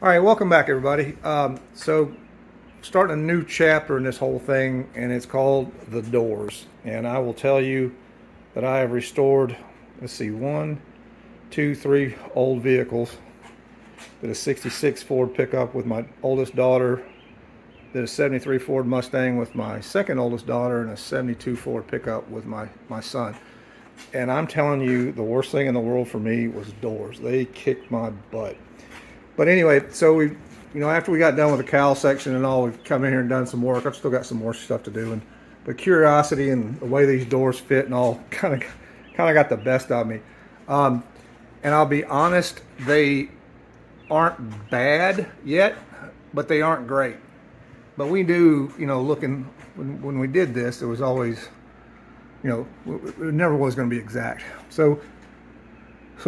All right, welcome back, everybody. So, starting a new chapter in this whole thing, and it's called the doors. And I will tell you that I have restored, let's see, one, two, three old vehicles. Did a 66 Ford pickup with my oldest daughter. Did a 73 Ford Mustang with my second oldest daughter, and a 72 Ford pickup with my son. And I'm telling you, the worst thing in the world for me was doors. They kicked my butt. But anyway, so after we got done with the cowl section and all, we've come in here and done some work. I've still got some more stuff to do, but curiosity and the way these doors fit and all kind of got the best of me. And I'll be honest, they aren't bad yet, but they aren't great. But we knew, looking when we did this, it was always, it never was going to be exact. So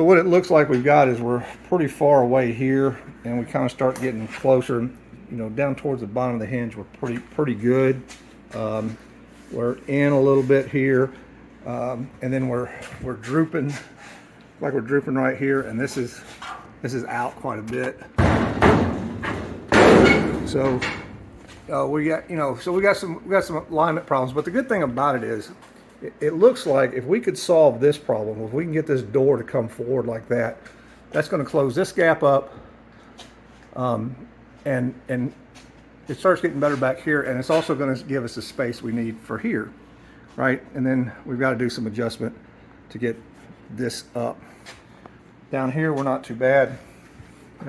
what it looks like we've got is we're pretty far away here, and we kind of start getting closer, down towards the bottom of the hinge. We're pretty good. We're in a little bit here, and then we're drooping, like we're drooping right here, and this is out quite a bit. So we got some alignment problems, but the good thing about it is, it looks like if we could solve this problem, if we can get this door to come forward like that, that's going to close this gap up, and it starts getting better back here, and it's also going to give us the space we need for here, right? And then we've got to do some adjustment to get this up. Down here, we're not too bad,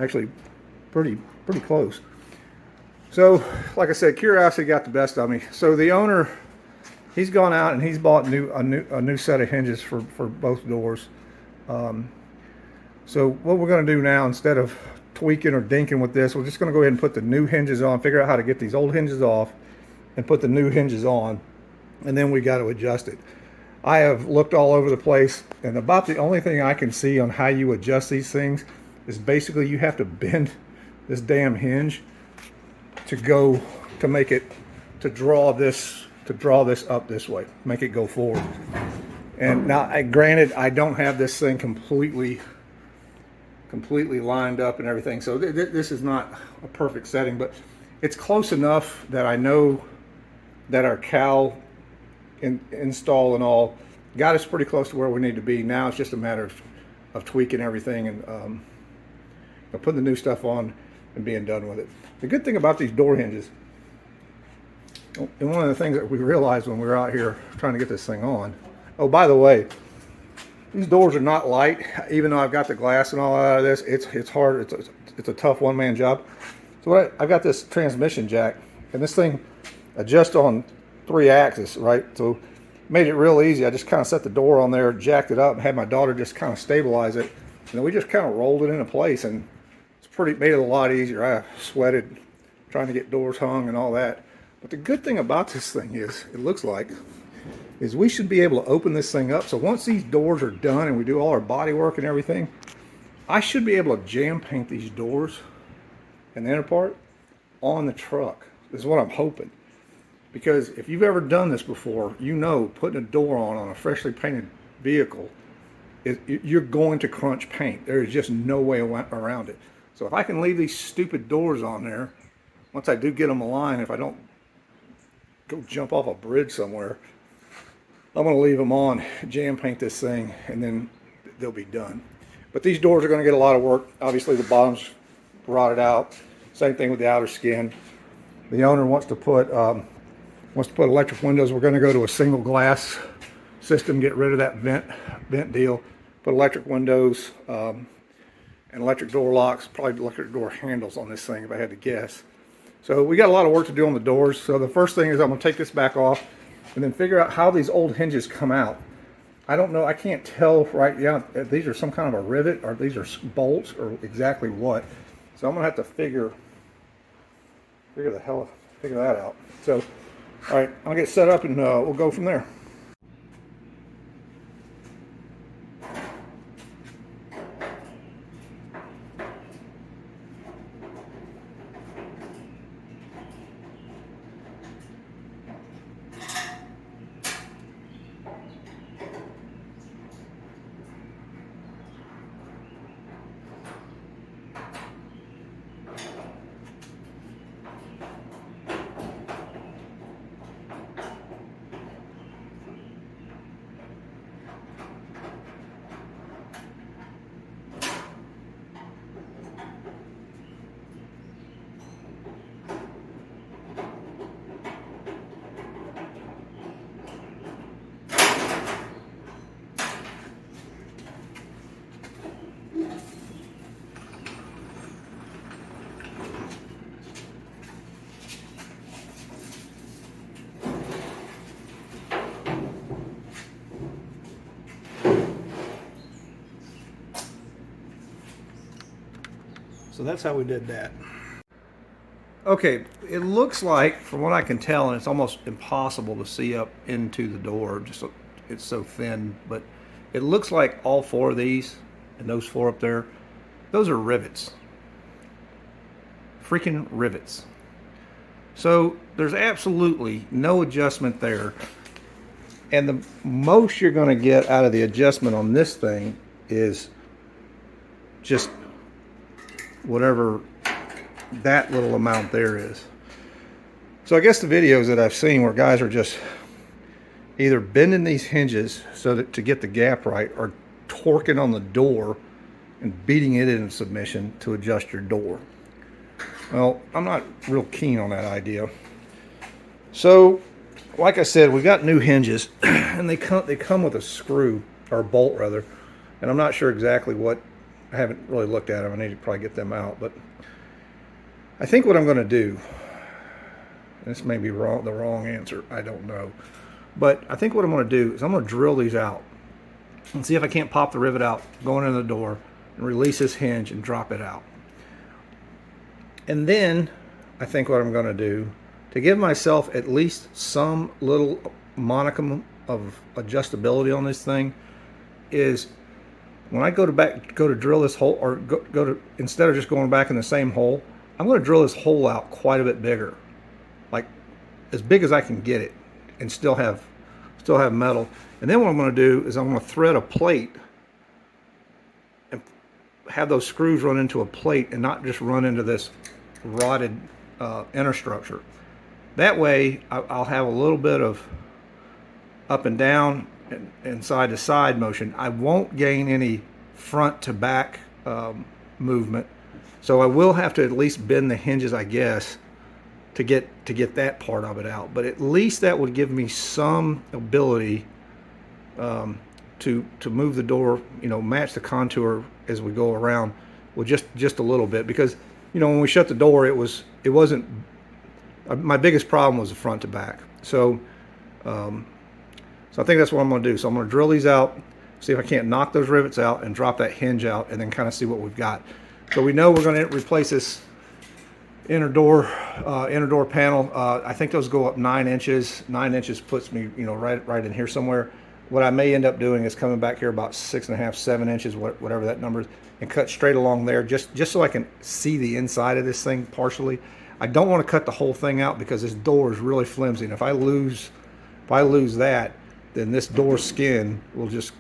actually pretty close. So, like I said, curiosity got the best of me. So the owner, he's gone out and he's bought a new set of hinges for both doors. So what we're going to do now, instead of tweaking or dinking with this, we're just going to go ahead and put the new hinges on, figure out how to get these old hinges off and put the new hinges on, and then we got to adjust it. I have looked all over the place, and about the only thing I can see on how you adjust these things is basically you have to bend this damn hinge to draw this up this way, make it go forward. And now, granted, I don't have this thing completely lined up and everything, so this is not a perfect setting, but it's close enough that I know that our cowl install and all got us pretty close to where we need to be. Now it's just a matter of tweaking everything and putting the new stuff on and being done with it. The good thing about these door hinges, and one of the things that we realized when we were out here trying to get this thing on, oh, by the way, these doors are not light. Even though I've got the glass and all out of this, it's hard. It's a tough one-man job. So I've got this transmission jack, and this thing adjusts on 3 axes, right? So made it real easy. I just kind of set the door on there, jacked it up, and had my daughter just kind of stabilize it, and then we just kind of rolled it into place, and made it a lot easier. I sweated trying to get doors hung and all that. But the good thing about this thing is, it looks like, is we should be able to open this thing up. So once these doors are done and we do all our body work and everything, I should be able to jam paint these doors and the inner part on the truck. This is what I'm hoping. Because if you've ever done this before, putting a door on a freshly painted vehicle, you're going to crunch paint. There is just no way around it. So if I can leave these stupid doors on there, once I do get them aligned, if I don't go jump off a bridge somewhere, I'm going to leave them on, jam paint this thing, and then they'll be done. But these doors are going to get a lot of work. Obviously the bottom's rotted out. Same thing with the outer skin. The owner wants to put electric windows. We're going to go to a single glass system, get rid of that vent deal, put electric windows, and electric door locks, probably electric door handles on this thing if I had to guess. So we got a lot of work to do on the doors. So the first thing is I'm going to take this back off and then figure out how these old hinges come out. I don't know, I can't tell right now if these are some kind of a rivet or these are bolts or exactly what. So I'm going to have to figure that out. So, all right, I'll get set up and we'll go from there. So that's how we did that. Okay, it looks like, from what I can tell, and it's almost impossible to see up into the door, just it's so thin, but it looks like all four of these and those four up there, those are rivets. Freaking rivets. So there's absolutely no adjustment there. And the most you're going to get out of the adjustment on this thing is just whatever that little amount there is. So I guess the videos that I've seen where guys are just either bending these hinges so that to get the gap right, or torquing on the door and beating it into submission to adjust your door. Well, I'm not real keen on that idea. So, like I said, we got new hinges, and they come with a screw, or a bolt rather, and I'm not sure exactly what. I haven't really looked at them. I need to probably get them out, but I think what I'm going to do, this may be the wrong answer, I don't know, but I think what I'm going to do is I'm going to drill these out and see if I can't pop the rivet out going in the door and release this hinge and drop it out. And then I think what I'm going to do to give myself at least some little modicum of adjustability on this thing is when I go to drill this hole, or go to, instead of just going back in the same hole, I'm going to drill this hole out quite a bit bigger, like as big as I can get it, and still have metal. And then what I'm going to do is I'm going to thread a plate and have those screws run into a plate and not just run into this rotted inner structure. That way I'll have a little bit of up and down and side to side motion. I won't gain any front to back movement. So I will have to at least bend the hinges, I guess, to get that part of it out. But at least that would give me some ability to move the door, match the contour as we go around with just a little bit. Because when we shut the door, it wasn't. My biggest problem was the front to back. So I think that's what I'm going to do. So I'm going to drill these out, see if I can't knock those rivets out and drop that hinge out, and then kind of see what we've got. So we know we're going to replace this inner door panel. I think those go up 9 inches. 9 inches puts me, right in here somewhere. What I may end up doing is coming back here about 6.5, 7 inches, whatever that number is, and cut straight along there, just so I can see the inside of this thing partially. I don't want to cut the whole thing out because this door is really flimsy, and if I lose that, then this door skin will just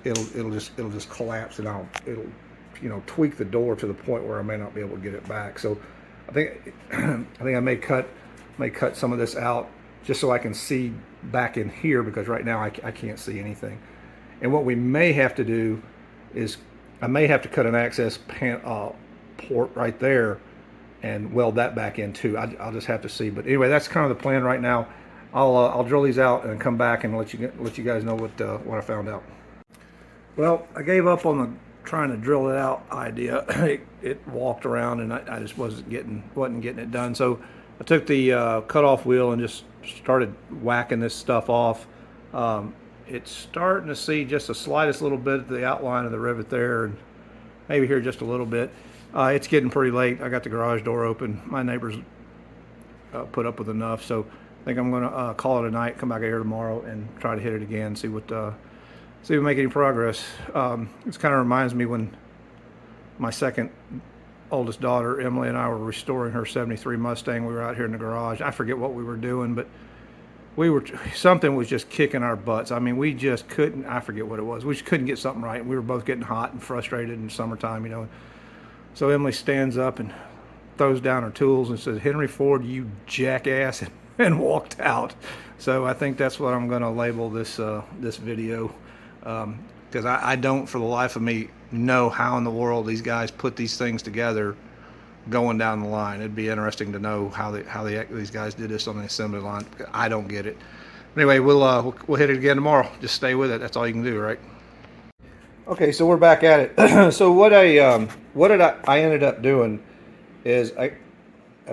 collapse, and it'll tweak the door to the point where I may not be able to get it back. So I think I may cut some of this out just so I can see back in here, because right now I can't see anything. And what we may have to do is I may have to cut an access port right there and weld that back in too. I'll just have to see. But anyway, that's kind of the plan right now. I'll drill these out and come back and let you guys know what I found out. Well, I gave up on the trying to drill it out idea. It walked around, and I just wasn't getting it done. So I took the cutoff wheel and just started whacking this stuff off. It's starting to see just the slightest little bit of the outline of the rivet there, and maybe here just a little bit. It's getting pretty late. I got the garage door open. My neighbors put up with enough, so I think I'm going to call it a night, come back here tomorrow and try to hit it again, see if we make any progress. This kind of reminds me when my second oldest daughter, Emily, and I were restoring her 73 Mustang. We were out here in the garage. I forget what we were doing, but something was just kicking our butts. I mean, we just couldn't, I forget what it was. We just couldn't get something right. We were both getting hot and frustrated in summertime, So Emily stands up and throws down her tools and says, "Henry Ford, you jackass," and walked out. So I think that's what I'm going to label this video, because I don't for the life of me know how in the world these guys put these things together going down the line. It'd be interesting to know how these guys did this on the assembly line. I don't get it. Anyway, we'll hit it again tomorrow. Just stay with it. That's all you can do, right? Okay, so we're back at it. So what I ended up doing is I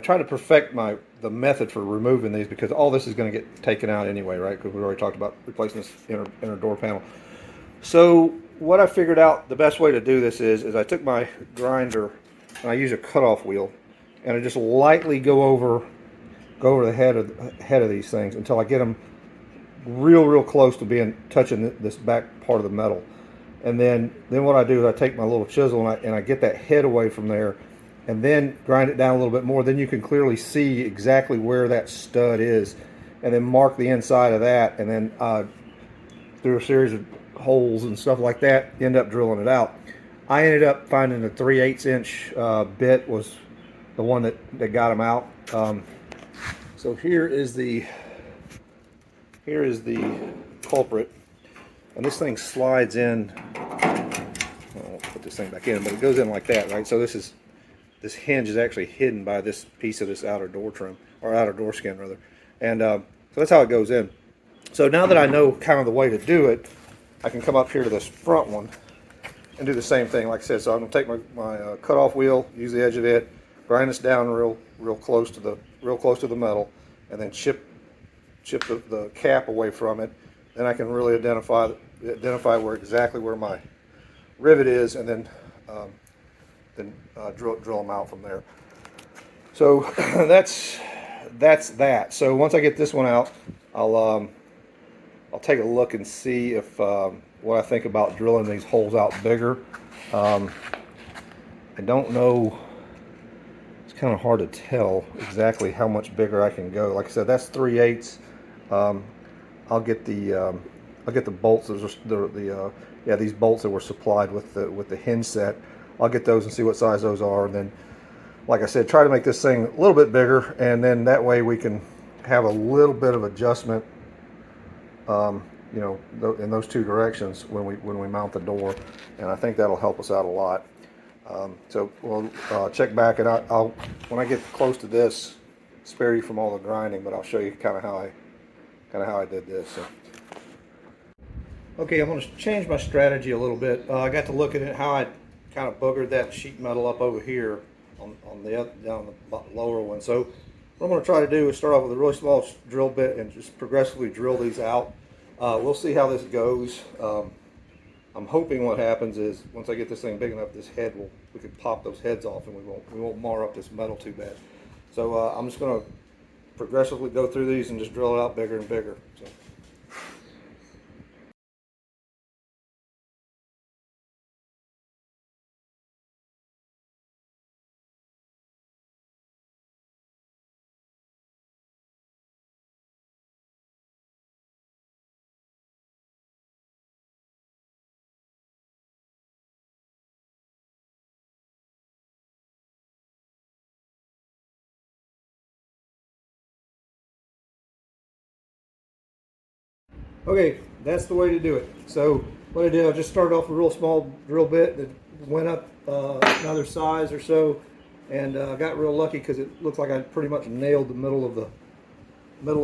tried to perfect the method for removing these, because all this is going to get taken out anyway, right? Because we already talked about replacing this inner door panel. So what I figured out the best way to do this is I took my grinder and I use a cutoff wheel, and I just lightly go over the head of these things until I get them real close to being touching this back part of the metal. And then what I do is I take my little chisel and I get that head away from there, and then grind it down a little bit more. Then you can clearly see exactly where that stud is, and then mark the inside of that, and then through a series of holes and stuff like that, end up drilling it out. I ended up finding a 3/8 inch bit was the one that got them out. So here is the culprit, and this thing slides in. I'll put this thing back in, but it goes in like that, right? So this hinge is actually hidden by this piece of this outer door trim, or outer door skin rather, and so that's how it goes in. So now that I know kind of the way to do it, I can come up here to this front one and do the same thing. Like I said, so I'm gonna take my cutoff wheel, use the edge of it, grind this down real close to the metal, and then chip the cap away from it. Then I can really identify exactly where my rivet is, and then drill them out from there. So that's that. So once I get this one out, I'll take a look and see if what I think about drilling these holes out bigger. I don't know. It's kind of hard to tell exactly how much bigger I can go. Like I said, that's 3/8. I'll get the bolts. These bolts that were supplied with the hinge set. I'll get those and see what size those are, and then, like I said, try to make this thing a little bit bigger, and then that way we can have a little bit of adjustment, in those two directions when we mount the door, and I think that'll help us out a lot. So we'll check back, and I'll when I get close to this, spare you from all the grinding, but I'll show you kind of how I did this. So. Okay, I'm going to change my strategy a little bit. I got to look at it, how I kind of boogered that sheet metal up over here on down the lower one. So what I'm going to try to do is start off with a really small drill bit and just progressively drill these out. We'll see how this goes. I'm hoping what happens is once I get this thing big enough, we can pop those heads off, and we won't mar up this metal too bad. So I'm just going to progressively go through these and just drill it out bigger and bigger. So. Okay, that's the way to do it. So what I did, I just started off with a real small drill bit that went up another size or so, and I got real lucky because it looked like I pretty much nailed the middle of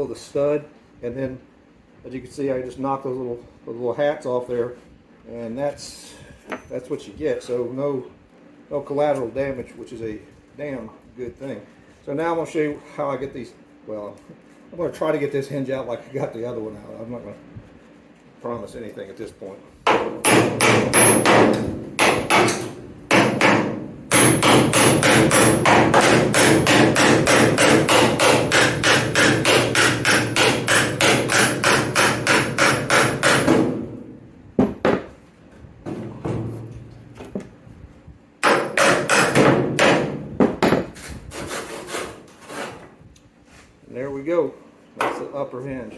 the stud. And then, as you can see, I just knocked those little hats off there, and that's what you get. So no collateral damage, which is a damn good thing. So now I'm going to show you how I get these. Well, I'm going to try to get this hinge out like I got the other one out. I'm not going to promise anything at this point. And there we go. That's the upper hinge.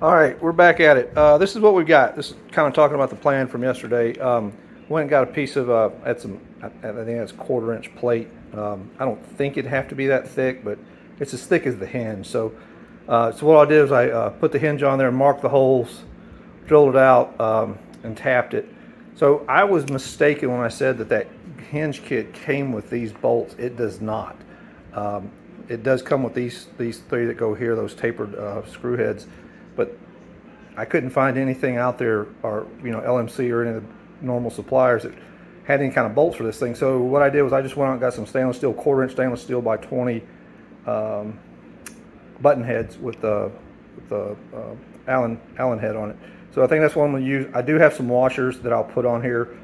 All right, we're back at it. This is what we've got. This is kind of talking about the plan from yesterday. Went and got a piece of, I think that's 1/4 inch plate. I don't think it'd have to be that thick, but it's as thick as the hinge. So what I did is I put the hinge on there and marked the holes, drilled it out, and tapped it. So I was mistaken when I said that hinge kit came with these bolts. It does not. It does come with these three that go here, those tapered screw heads. But I couldn't find anything out there, or LMC or any of the normal suppliers that had any kind of bolts for this thing. So what I did was I just went out and got some stainless steel, 1/4 inch stainless steel by 20 button heads with the Allen head on it. So I think that's what I'm going to use. I do have some washers that I'll put on here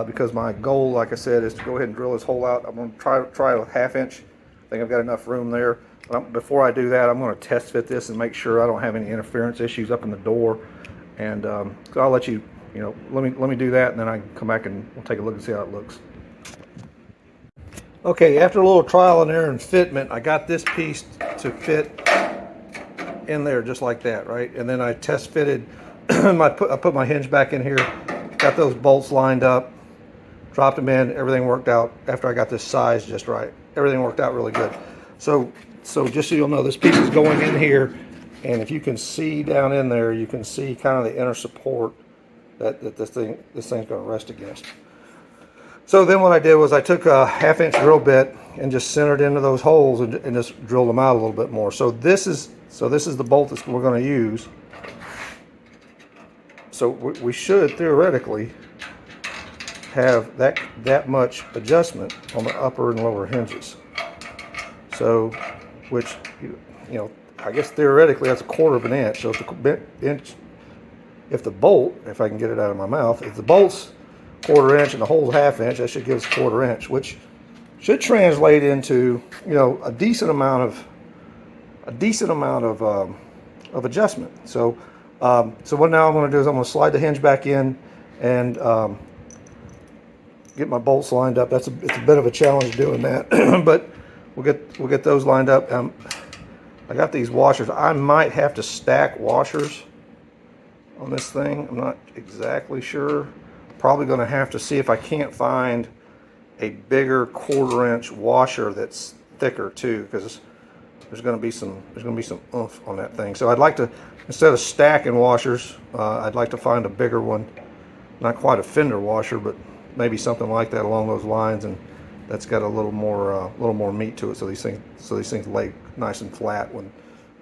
because my goal, like I said, is to go ahead and drill this hole out. I'm going to try a 1/2 inch. I think I've got enough room there. But before I do that, I'm going to test fit this and make sure I don't have any interference issues up in the door. And so I'll let you, let me do that, and then I can come back and we'll take a look and see how it looks. Okay, after a little trial and error and fitment, I got this piece to fit in there just like that, right? And then I test fitted, I put my hinge back in here, got those bolts lined up, dropped them in, everything worked out after I got this size just right. Everything worked out really good. So just so you'll know, this piece is going in here, and if you can see down in there, you can see kind of the inner support that this thing's going to rest against. So then what I did was I took a 1/2 inch drill bit and just centered into those holes and just drilled them out a little bit more. So this is the bolt that we're going to use. So we should theoretically have that much adjustment on the upper and lower hinges. So, which I guess theoretically that's 1/4 of an inch. So if the bolt, if I can get it out of my mouth, if the bolt's 1/4 inch and the hole's 1/2 inch, that should give us 1/4 inch, which should translate into a decent amount of adjustment. So what now I'm going to do is I'm going to slide the hinge back in and get my bolts lined up. It's a bit of a challenge doing that, but we'll get those lined up. I got these washers. I might have to stack washers on this thing. I'm not exactly sure. Probably going to have to see if I can't find a bigger 1/4 inch washer that's thicker too, because there's going to be some oomph on that thing. So I'd like to, instead of stacking washers, I'd like to find a bigger one, not quite a fender washer, but maybe something like that along those lines, and that's got a little more meat to it. So these things lay nice and flat when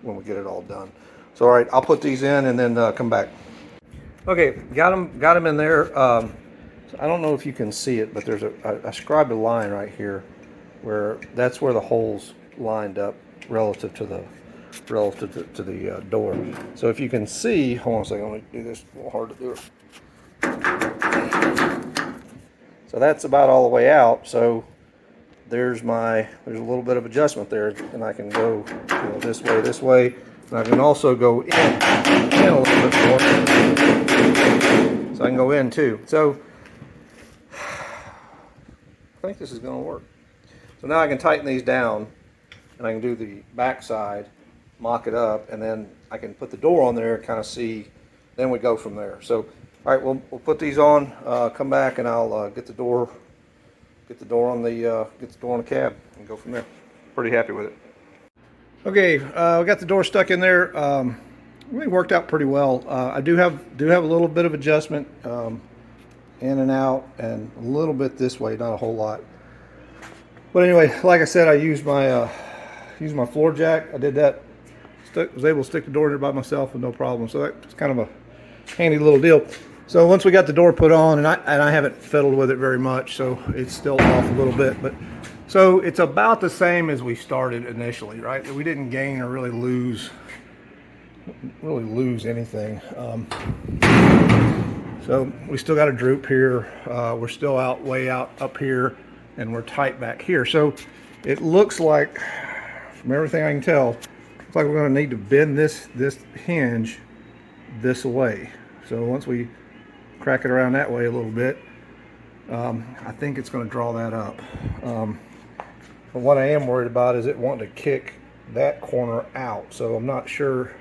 we get it all done. So all right, I'll put these in and then come back. Okay, got them in there. So I don't know if you can see it, but there's I scribed a line right here where that's where the holes lined up relative to the door. So if you can see, hold on a second, let me do this. It's a little hard to do it. So that's about all the way out. So there's a little bit of adjustment there, and I can go this way, and I can also go in a little bit more. So I can go in too. So I think this is going to work. So now I can tighten these down, and I can do the back side, mock it up, and then I can put the door on there and kind of see. Then we go from there. So all right, we'll put these on. Come back, and I'll get the door on the cab and go from there. Pretty happy with it. Okay, we got the door stuck in there. Really worked out pretty well. I do have a little bit of adjustment in and out, and a little bit this way, not a whole lot. But anyway, like I said, I used my floor jack. I did that. Was able to stick the door in there by myself with no problem. So that's kind of a handy little deal. So once we got the door put on, and I haven't fiddled with it very much, so it's still off a little bit, but so it's about the same as we started initially, right? We didn't gain or really lose anything. So we still got a droop here. We're still way out up here, and we're tight back here. So it looks like, from everything I can tell, looks like we're going to need to bend this hinge this way. So once we crack it around that way a little bit, I think it's going to draw that up. But what I am worried about is it wanting to kick that corner out. So I'm not sure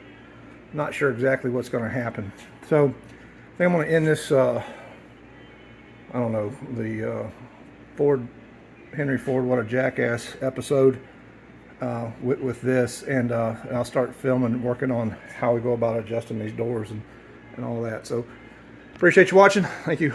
exactly what's going to happen. So I think I'm going to end this, I don't know, the Henry Ford, What a Jackass episode with this, and I'll start filming, working on how we go about adjusting these doors and all that. So appreciate you watching. Thank you.